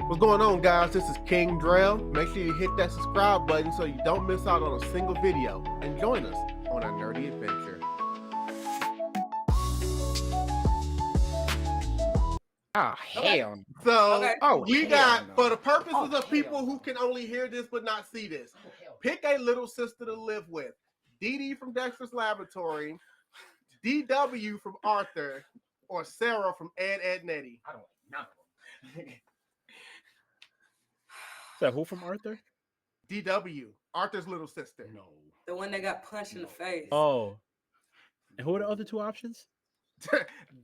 What's going on, guys? This is King Drell. Make sure you hit that subscribe button so you don't miss out on a single video, and join us on our nerdy adventure. Oh, hell. So we got, no. for the purposes Oh, of people hell who can only hear this but not see this, pick a little sister to live with. Dee Dee from Dexter's Laboratory, DW from Arthur, or Sarah from Ed, and Eddy. I don't like none of them. So who from Arthur? DW, Arthur's little sister. No. The one that got punched in the face. Oh. And who are the other two options?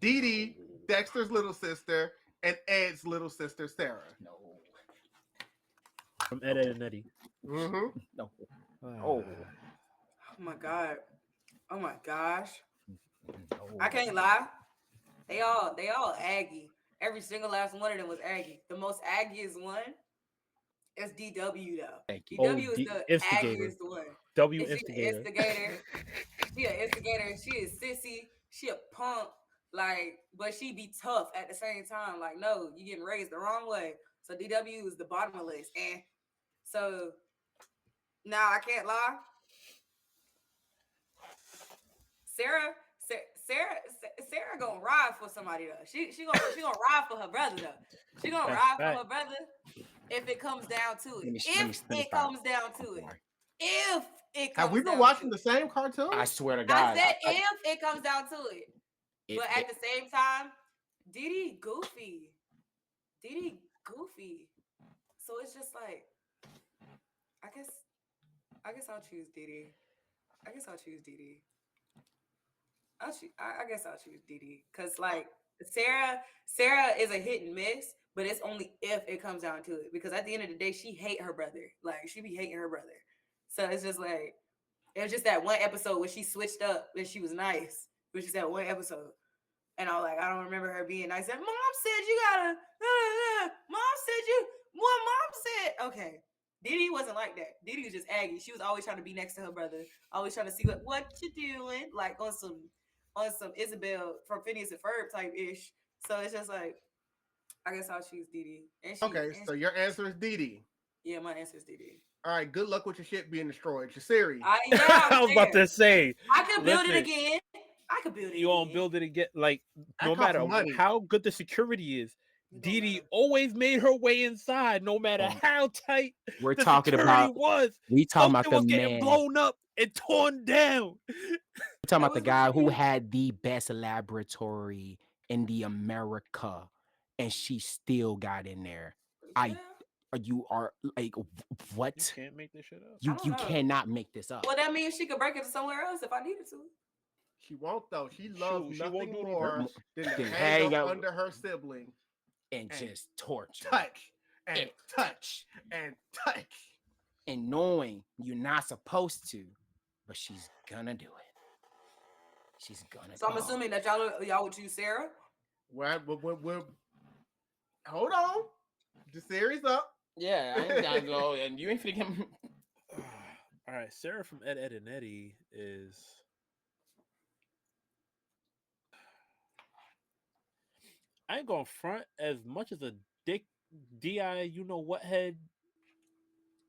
Dee Dee, Dexter's little sister, and Ed's little sister, Sarah. No. From Ed, and Eddy. Mm-hmm. No. Oh. Oh my god. Oh my gosh. No. I can't lie. They all Aggie. Every single last one of them was Aggie. The most Aggiest one is DW though. Thank you. DW Oh, is the instigator. Aggiest one. W And she instigator. instigator. She an instigator. She is sissy. She a punk. Like, but she be tough at the same time. Like, no, you getting raised the wrong way. So DW is the bottom of the list. And so now I can't lie. Sarah gonna ride for somebody though. She gonna ride for her brother though. She gonna ride for her brother if it comes down to it. If it comes down to it. If it comes Have we been down watching to the same cartoon? I swear to God. I said if it comes down to it. But at the same time, Dee Dee goofy. So it's just like, I guess I'll choose Dee Dee. I guess I'll choose Dee Dee. I guess I'll choose Dee Dee. Cause like Sarah is a hit and miss, but it's only if it comes down to it. Because at the end of the day, she hate her brother. Like she be hating her brother. So it's just like, it was just that one episode where she switched up and she was nice. It was just that one episode. And I was like, I don't remember her being nice. Mom said you gotta, Mom said, okay. Dee Dee wasn't like that. Dee Dee was just Aggie. She was always trying to be next to her brother. Always trying to see what you doing. Like on some Isabel from Phineas and Ferb type ish. So it's just like, I guess I'll choose Dee Dee. Okay, so your answer is Dee Dee. Yeah, my answer is Dee Dee. All right, good luck with your shit being destroyed. Jasirii. I was about to say. I could build listen, it again. I could build it. You won't build it again. Like, no costs matter money. how good the security is, Dee Dee always made her way inside, no matter how tight We're the talking security about was. we talking about Something was the getting man. blown up and torn down. We're talking about the guy who had the best laboratory in the America, and she still got in there. You are like, what? You can't make this shit up. You cannot make this up. Well, that means she could break it somewhere else if I needed to. She won't though. She loves She won't nothing do it more than to Than hang hang up out under her sibling, and just torture. touch and touch and touch. And knowing you're not supposed to, but she's gonna do it. She's gonna. So I'm assuming that y'all would choose Sarah. We're hold on. The series up. Yeah, I ain't gotta go, and you ain't finna get. All right, Sarah from Ed, and Eddy is. I ain't gonna front as much as a dick DI, you know what head.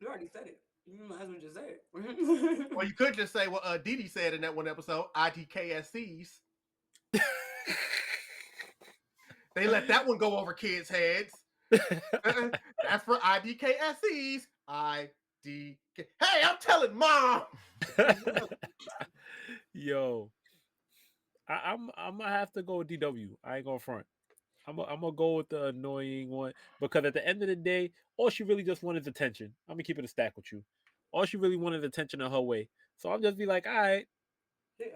You already said it. You might as well just say it. Well, you could just say what Dee Dee said in that one episode, IDKSCs. They let that one go over kids' heads. That's for IDKSCs. IDK. Hey, I'm telling mom. Yo, I'm gonna have to go with DW. I ain't gonna front. I'm gonna go with the annoying one because at the end of the day, all she really just wanted is attention. I'm gonna keep it a stack with you. All she really wanted attention in her way. So I'll just be like, all right. You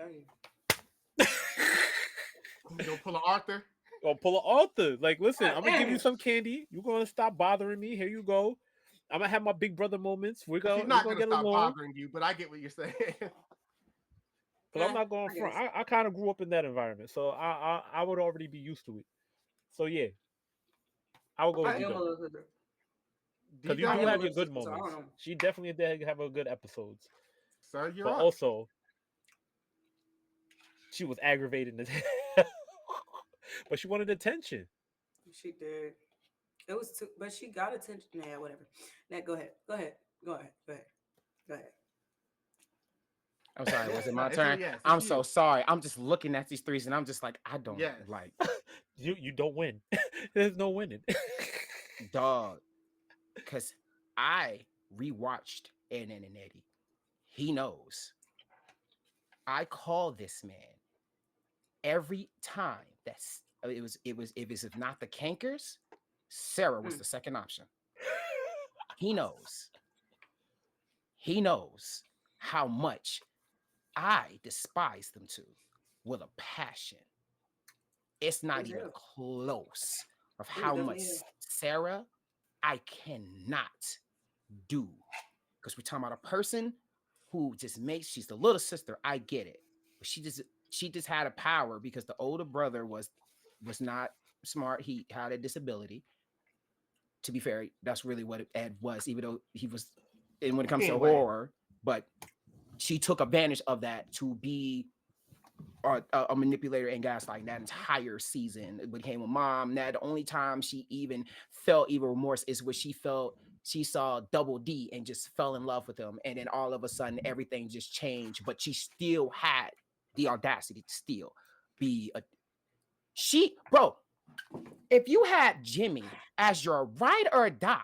gonna pull an Arthur? Gonna pull an Arthur. Like, listen, I'm gonna give you some candy. You're gonna stop bothering me. Here you go. I'm gonna have my big brother moments. She's not gonna get stop bothering you, but I get what you're saying. Because I'm not going front. I kind of grew up in that environment, so I would already be used to it. So yeah, I will go with DW. Because you do have your good moments. She definitely did have a good episodes. Sir, you're but right. Also, she was aggravating as hell. But she wanted attention. She did. It was too, but she got attention. Nah, whatever. Now go ahead. Go ahead. Go ahead. Go ahead. Go ahead. I'm sorry, was it my It's turn? yes, it's I'm you. so sorry. I'm just looking at these threes and I'm just like, I don't Yes. like You don't win. There's no winning. dog. Cause I rewatched Ed and Eddy. He knows. I call this man every time that's it was if not the cankers, Sarah was the second option. He knows. He knows how much I despise them two with a passion. It's not even close of how much Sarah I cannot do. Because we're talking about a person who just makes, she's the little sister. I get it. But she just had a power because the older brother was not smart. He had a disability. To be fair, that's really what Ed was, even though he was, and when it comes to horror, but she took advantage of that to be a manipulator and gaslighting that entire season. It became a mom. Now the only time she even felt even remorse is when she saw Double D and just fell in love with him, and then all of a sudden everything just changed. But she still had the audacity to still be a bro. If you had Jimmy as your ride or die,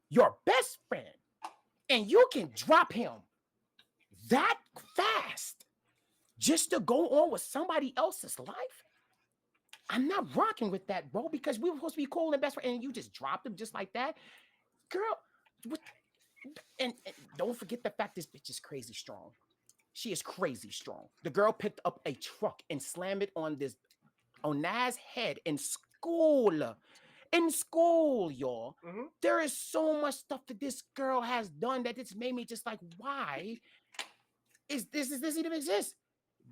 your best friend, and you can drop him that fast just to go on with somebody else's life, I'm not rocking with that, bro, because we were supposed to be cool and best friend, and you just dropped him just like that. Girl, and don't forget the fact this bitch is crazy strong. She is crazy strong. The girl picked up a truck and slammed it on Naz's head in school. In school, y'all. Mm-hmm. There is so much stuff that this girl has done that it's made me just like, why is this even exist?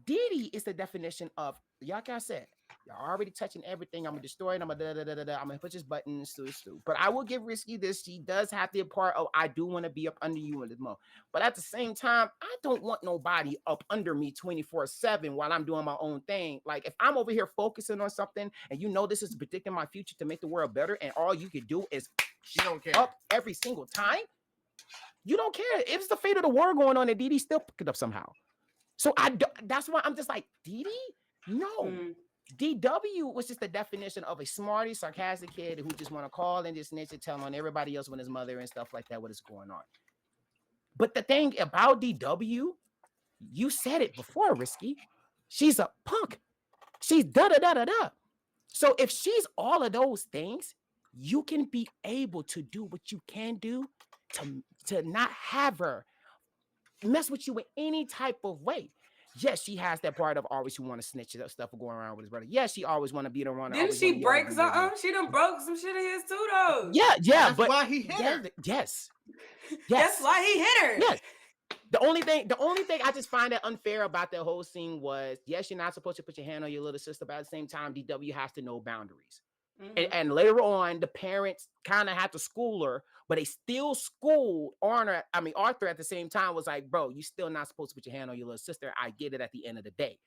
Dee Dee is the definition of, like I said, y'all already touching everything. I'm gonna destroy it. I'm gonna push this button, stew. But I will give Risky this. She does have the part of, I do want to be up under you in this moment. But at the same time, I don't want nobody up under me 24/7 while I'm doing my own thing. Like, if I'm over here focusing on something and you know this is predicting my future to make the world better, and all you can do is you don't care up every single time, you don't care. If it's the fate of the world going on, and Dee Dee still pick it up somehow. So that's why I'm just like, Dee Dee? No. DW was just the definition of a smarty, sarcastic kid who just want to call and just snitch and tell on everybody else when his mother and stuff like that, what is going on. But the thing about DW, you said it before, Risky. She's a punk. She's da-da-da-da-da. So if she's all of those things, you can be able to do what you can do to not have her mess with you in any type of way. Yes, she has that part of always who want to snitch stuff going around with his brother. Yes, she always want to be the one. Didn't she break something? She done broke some shit of his too, though. Yeah, that's but why he hit her. Yes. That's why he hit her. Yes. The only thing I just find that unfair about the whole scene was, yes, you're not supposed to put your hand on your little sister, but at the same time, DW has to know boundaries. Mm-hmm. And later on, the parents kind of had to school her, but they still schooled Arthur at the same time. Was like, bro, you still not supposed to put your hand on your little sister. I get it at the end of the day.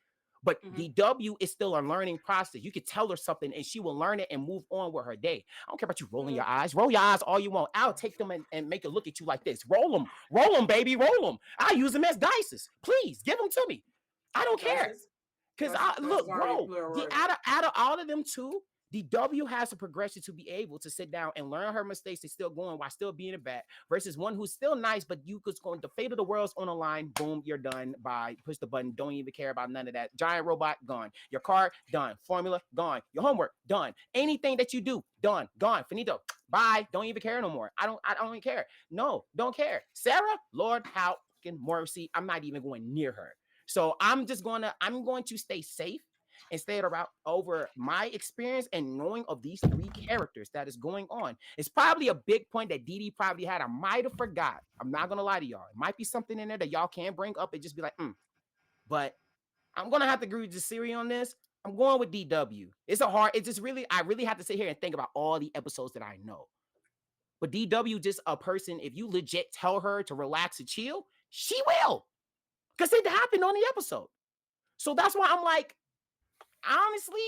But DW is still a learning process. You could tell her something and she will learn it and move on with her day. I don't care about you rolling your eyes. Roll your eyes all you want. I'll take them and make it look at you like this. Roll them, baby, roll them. I use them as dices. Please, give them to me. I don't care. Because look, bro, out of all of them two, DW has a progression to be able to sit down and learn her mistakes and still going while still being a bat, versus one who's still nice, but you could go, the fate of the world's on the line. Boom, you're done. Bye. Push the button. Don't even care about none of that. Giant robot, gone. Your car, done. Formula, gone. Your homework, done. Anything that you do, done. Gone. Finito. Bye. Don't even care no more. I don't even care. No, don't care. Sarah, Lord, how fucking mercy. I'm not even going near her. So I'm going to stay safe and stay around over my experience and knowing of these three characters that is going on. It's probably a big point that Dee Dee probably had. I might have forgot. I'm not going to lie to y'all. It might be something in there that y'all can bring up and just be like, But I'm going to have to agree with Jasirii on this. I'm going with DW. I really have to sit here and think about all the episodes that I know. But DW, just a person, if you legit tell her to relax and chill, she will. Because it happened on the episode. So that's why I'm like, honestly,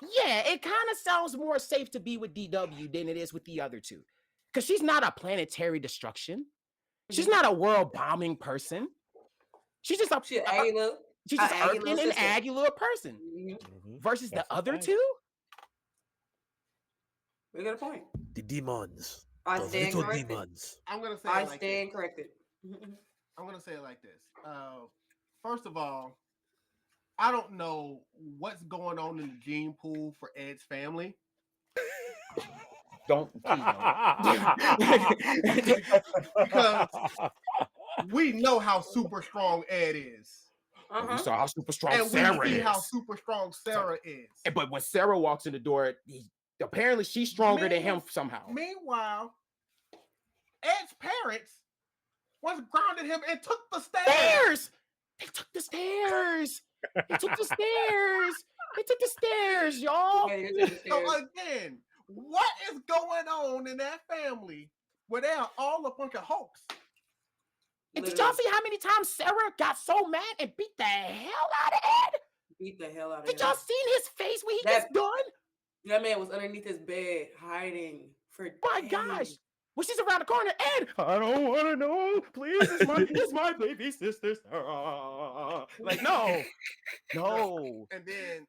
Yeah, it kind of sounds more safe to be with DW than it is with the other two. Because she's not a planetary destruction. She's not a world bombing person. She's just a She an aggy little. she's just a aggy urban little and sister. aggy little person. Versus That's the a other fact. two. We got a point. The demons. I The stand little corrected. demons. I'm gonna say I it like this. stand corrected. I'm gonna say it like this. First of all, I don't know what's going on in the gene pool for Ed's family. Don't Because we know how super strong Ed is. We saw how super strong And Sarah we see is. how super strong Sarah is. But when Sarah walks in the door, apparently she's stronger than him somehow. Meanwhile, Ed's parents was grounded him and took the stairs. Stairs! They took the stairs. They took the stairs. They took the stairs, y'all. Yeah, you're taking So stairs. again, what is going on in that family where they are all a bunch of hoax? And did y'all see how many times Sarah got so mad and beat the hell out of Ed? Beat the hell out of Did him. y'all seen his face when he That- gets done? That man was underneath his bed hiding for My days. gosh. When she's around the corner, Ed, I don't want to know. Please, it's my baby sister, Sarah. Like, no. No. And then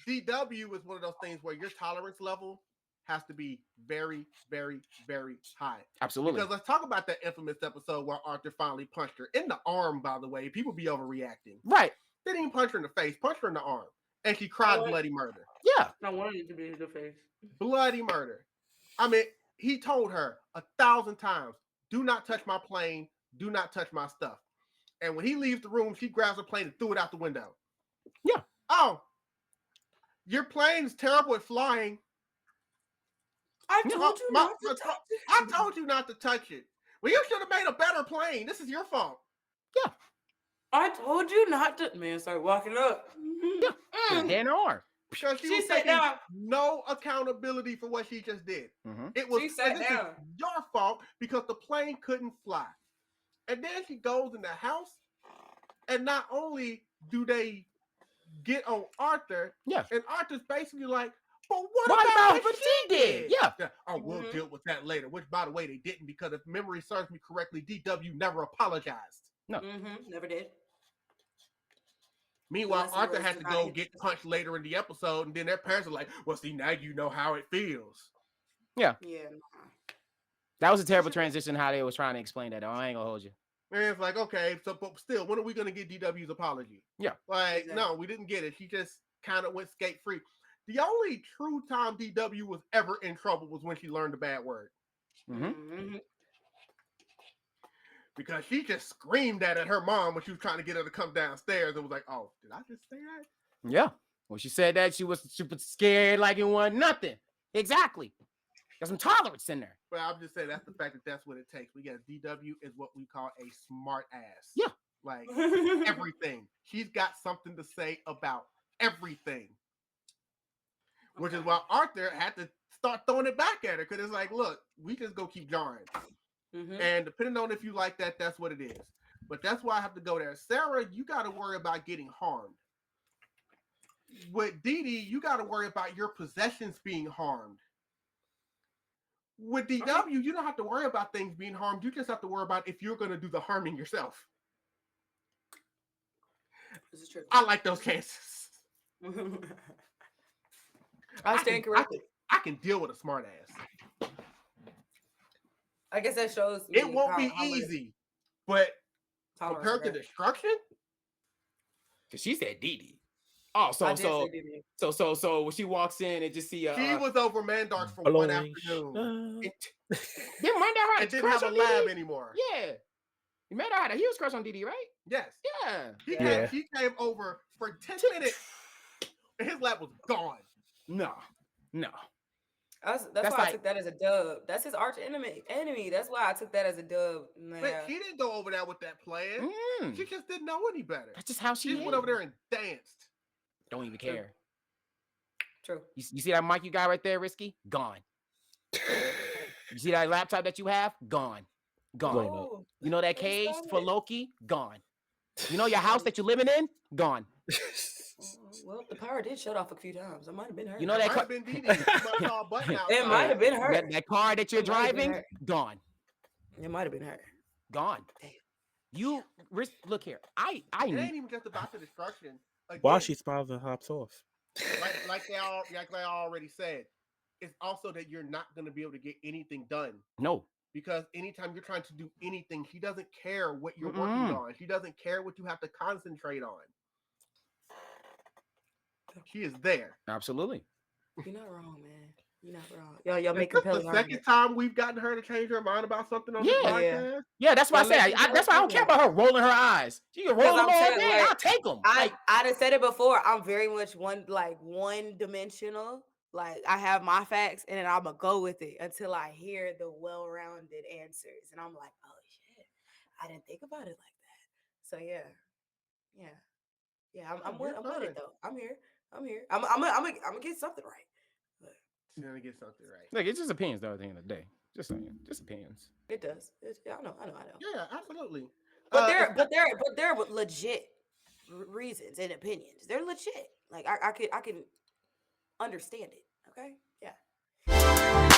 DW is one of those things where your tolerance level has to be very, very, very high. Absolutely. Because let's talk about that infamous episode where Arthur finally punched her in the arm, by the way. People be overreacting. Right. Didn't even punch her in the face, punched her in the arm. And she cried What? bloody murder. Yeah. I wanted it to be the face. Bloody murder. I mean, he told her 1,000 times, do not touch my plane, do not touch my stuff. And when he leaves the room, she grabs her plane and threw it out the window. Yeah. Oh, your plane's terrible at flying. I told you not to touch it. I told you not to touch it. Well, you should have made a better plane. This is your fault. I told you not to. Man, start walking up. Dead in her arm. Because she She was sat taking down. no accountability for what she just did. Mm-hmm. It was She sat this is down. your fault because the plane couldn't fly. And then she goes in the house, and not only do they get on Arthur, Yeah. and Arthur's basically like, but what What about about what what she she did? did? Yeah. Oh, we'll Mhm. deal with that later. Which, by the way, they didn't, because if memory serves me correctly, DW never apologized. Never did. Meanwhile, Unless it Arthur was had to denied go his get sister. punched later in the episode, and then their parents are like, well, see, now you know how it feels. Yeah. That was a terrible transition how they was trying to explain that. I ain't gonna hold you. And it's like, okay, so but still, when are we gonna get DW's apology? Yeah. Like, Exactly. no, we didn't get it. She just kind of went skate free. The only true time DW was ever in trouble was when she learned the bad word. Mm-hmm. Because she just screamed at her mom when she was trying to get her to come downstairs and was like, oh, did I just say that? Yeah. When she said that, she was super scared like it wasn't nothing. Exactly. There's some tolerance in there. But I'm just saying that's the fact that that's what it takes. We got DW is what we call a smart ass. Yeah. Like everything. She's got something to say about everything. Which is why Arthur had to start throwing it back at her, because it's like, look, we just go keep jarring. And depending on if you like that, that's what it is. But that's why I have to go there. Sarah, you got to worry about getting harmed. With Dee Dee, you got to worry about your possessions being harmed. With DW, you don't have to worry about things being harmed. You just have to worry about if you're going to do the harming yourself. This is true. I like those cases. I stand corrected. I can deal with a smart ass. I guess that shows me It won't be how much easy, but tolerance compared I to got. destruction, Cause she said Dee Dee. Oh, I did say Dee Dee. so when she walks in and just see she was over Mandark's for one Blowing afternoon. Didn't Mandar And didn't have a lab anymore. Yeah. Mandar had a huge crush on Dee Dee, right? Yes. Yeah. He came over for 10 minutes and his lab was gone. No. That's That's why like- I took that as a dub. That's his arch enemy. That's why I took that as a dub. But she didn't go over there with that plan. Mm. She just didn't know any better. That's just how she She is. went over there and danced. Don't even care. True. You see that mic you got right there, Risky? Gone. You see that laptop that you have? Gone. Blown up. Oh, You know that What's cage wrong for with- Loki? Gone. You know your house that you're living in? Gone. Well, the power did shut off a few times. It might have been her. You know It that might have been Dee Dee. She might have saw a button out. It might have been her. that car that you're It might have been driving, her. gone. It might have been her. Gone. Damn. You look here. I It ain't even just about the destruction. Again, While she smiles and hops off. like I already said, it's also that you're not going to be able to get anything done. no. Because anytime you're trying to do anything, he doesn't care what you're working on. He doesn't care what you have to concentrate on. He is there. Absolutely. You're not wrong, man. You're not wrong. Y'all make This is compelling the second time we've gotten her to change her mind about something on the Yeah. podcast. Yeah, that's why I Y'all say make that's why I don't care about her rolling her eyes. She can roll them I'm all saying, day. like, I'll take them. I done said it before. I'm very much one dimensional. Like I have my facts, and then I'm gonna go with it until I hear the well-rounded answers, and I'm like, oh shit, I didn't think about it like that. So yeah. I'm with it though. I'm here. I'm gonna get something right. But She's gonna get something right. Look, it just opinions though at the end of the day. Just saying. Just opinions. it does. I know. Yeah, absolutely. But they're legit reasons and opinions. They're legit. Like I can understand it. Okay. Yeah.